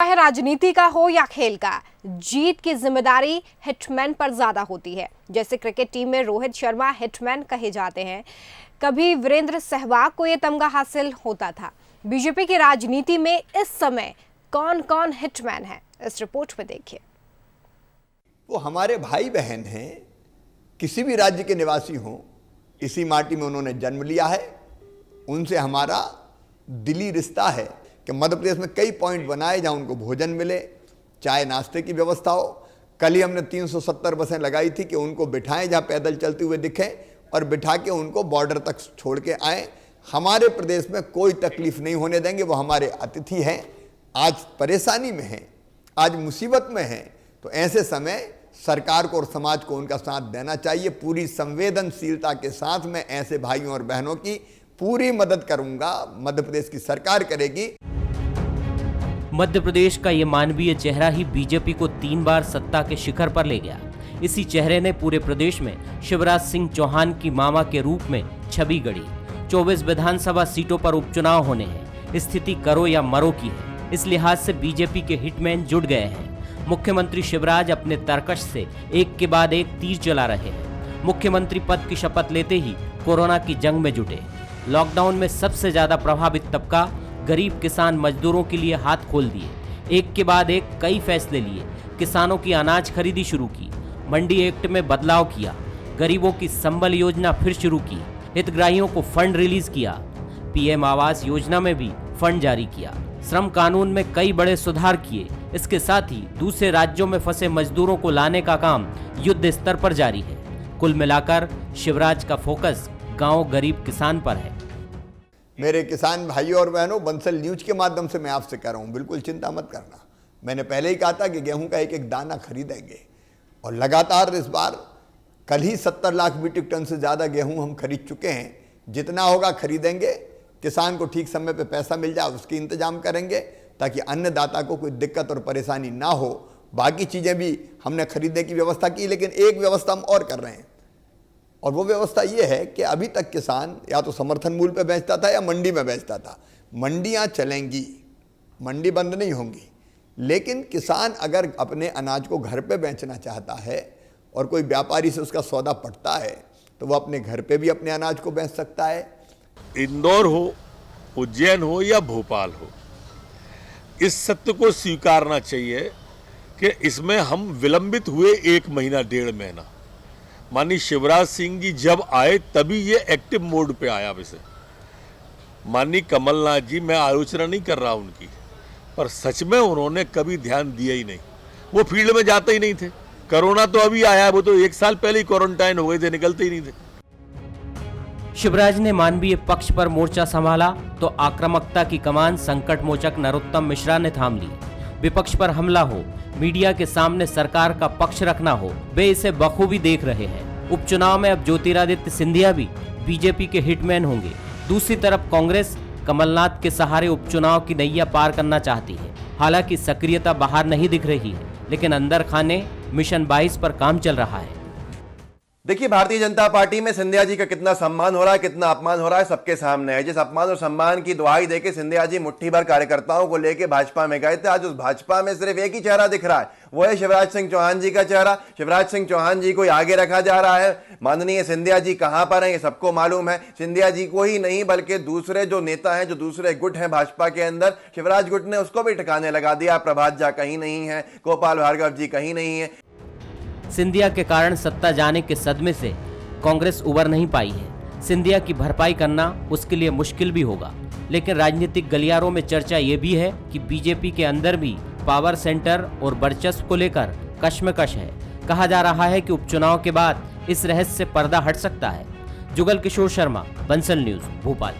चाहे राजनीति का हो या खेल का, जीत की जिम्मेदारी हिटमैन पर ज्यादा होती है। जैसे क्रिकेट टीम में रोहित शर्मा हिटमैन कहे जाते हैं, कभी वीरेंद्र सहवाग को यह तमगा हासिल होता था। बीजेपी की राजनीति में इस समय कौन कौन हिटमैन है, इस रिपोर्ट में देखिए। वो हमारे भाई बहन हैं, किसी भी राज्य के निवासी हों, इसी माटी में उन्होंने जन्म लिया है। उनसे हमारा दिली रिश्ता है कि मध्य प्रदेश में कई पॉइंट बनाए जहां उनको भोजन मिले, चाय नाश्ते की व्यवस्था हो। कल ही हमने 370 बसें लगाई थी कि उनको बिठाएं जहां पैदल चलते हुए दिखें और बिठा के उनको बॉर्डर तक छोड़ के आएँ। हमारे प्रदेश में कोई तकलीफ नहीं होने देंगे। वो हमारे अतिथि हैं, आज परेशानी में हैं, आज मुसीबत में हैं, तो ऐसे समय सरकार को और समाज को उनका साथ देना चाहिए। पूरी संवेदनशीलता के साथ मैं ऐसे भाइयों और बहनों की पूरी मदद करूंगा। मध्य प्रदेश की सरकार करेगी। मध्य प्रदेश का ये मानवीय चेहरा ही बीजेपी को 3 बार सत्ता के शिखर पर ले गया। इसी चेहरे ने पूरे प्रदेश में शिवराज सिंह चौहान की मामा के रूप में छवि गढ़ी। 24 विधानसभा सीटों पर उपचुनाव होने हैं, स्थिति करो या मरो की है। इस लिहाज से बीजेपी के हिटमैन जुट गए हैं। मुख्यमंत्री शिवराज अपने तरकश से एक के बाद एक तीर चला रहे हैं। मुख्यमंत्री पद की शपथ लेते ही कोरोना की जंग में जुटे। लॉकडाउन में सबसे ज्यादा प्रभावित तबका गरीब किसान मजदूरों के लिए हाथ खोल दिए। एक के बाद एक कई फैसले लिए। किसानों की अनाज खरीदी शुरू की, मंडी एक्ट में बदलाव किया, गरीबों की संबल योजना फिर शुरू की, हितग्राहियों को फंड रिलीज किया, पीएम आवास योजना में भी फंड जारी किया, श्रम कानून में कई बड़े सुधार किए। इसके साथ ही दूसरे राज्यों में फंसे मजदूरों को लाने का काम युद्ध स्तर पर जारी है। कुल मिलाकर शिवराज का फोकस गांव गरीब किसान पर है। मेरे किसान भाइयों और बहनों, बंसल न्यूज के माध्यम से मैं आपसे कह रहा हूं, बिल्कुल चिंता मत करना। मैंने पहले ही कहा था कि गेहूं का एक एक दाना खरीदेंगे और लगातार इस बार कल ही 70 लाख मीट्रिक टन से ज़्यादा गेहूं हम खरीद चुके हैं। जितना होगा खरीदेंगे, किसान को ठीक समय पे पैसा मिल जाए उसके इंतजाम करेंगे ताकि अन्नदाता को कोई दिक्कत और परेशानी ना हो। बाकी चीज़ें भी हमने खरीदने की व्यवस्था की, लेकिन एक व्यवस्था हम और कर रहे हैं और वो व्यवस्था ये है कि अभी तक किसान या तो समर्थन मूल्य पे बेचता था या मंडी में बेचता था। मंडियाँ चलेंगी, मंडी बंद नहीं होंगी, लेकिन किसान अगर अपने अनाज को घर पे बेचना चाहता है और कोई व्यापारी से उसका सौदा पड़ता है तो वो अपने घर पे भी अपने अनाज को बेच सकता है। इंदौर हो, उज्जैन हो या भोपाल हो, इस सत्य को स्वीकारना चाहिए कि इसमें हम विलंबित हुए 1 महीना 1.5 महीना। माननीय शिवराज सिंह जी जब आए तभी ये एक्टिव मोड पे आया। वैसे माननीय कमलनाथ जी, मैं आलोचना नहीं कर रहा उनकी, पर सच में उन्होंने कभी ध्यान दिया ही नहीं। वो फील्ड में जाते ही नहीं थे। कोरोना तो अभी आया, वो तो 1 साल पहले ही क्वारंटाइन हो गए थे, निकलते ही नहीं थे। शिवराज ने मानवीय पक्ष पर मोर्चा संभाला तो आक्रामकता की कमान संकट मोचक नरोत्तम मिश्रा ने थाम ली। विपक्ष पर हमला हो, मीडिया के सामने सरकार का पक्ष रखना हो, वे इसे बखूबी देख रहे हैं। उपचुनाव में अब ज्योतिरादित्य सिंधिया भी बीजेपी के हिटमैन होंगे। दूसरी तरफ कांग्रेस कमलनाथ के सहारे उपचुनाव की नैया पार करना चाहती है। हालांकि सक्रियता बाहर नहीं दिख रही है, लेकिन अंदर खाने मिशन 22 पर काम चल रहा है। देखिए, भारतीय जनता पार्टी में सिंधिया जी का कितना सम्मान हो रहा है, कितना अपमान हो रहा है, सबके सामने है। जिस अपमान और सम्मान की दुहाई देके सिंधिया जी मुट्ठी भर कार्यकर्ताओं को लेके भाजपा में गए थे, आज उस भाजपा में सिर्फ एक ही चेहरा दिख रहा है, वो है शिवराज सिंह चौहान जी का चेहरा। शिवराज सिंह चौहान जी को आगे रखा जा रहा है। माननीय सिंधिया जी कहां पर हैं ये सबको मालूम है। सिंधिया जी को ही नहीं बल्कि दूसरे जो नेता हैं, जो दूसरे गुट हैं भाजपा के अंदर, शिवराज गुट ने उसको भी ठिकाने लगा दिया। प्रभात झा कहीं नहीं है, गोपाल भार्गव जी कहीं नहीं है। सिंधिया के कारण सत्ता जाने के सदमे से कांग्रेस उबर नहीं पाई है। सिंधिया की भरपाई करना उसके लिए मुश्किल भी होगा। लेकिन राजनीतिक गलियारों में चर्चा ये भी है कि बीजेपी के अंदर भी पावर सेंटर और वर्चस्व को लेकर कश्मकश है। कहा जा रहा है कि उपचुनाव के बाद इस रहस्य से पर्दा हट सकता है। जुगल किशोर शर्मा, बंसल न्यूज, भोपाल।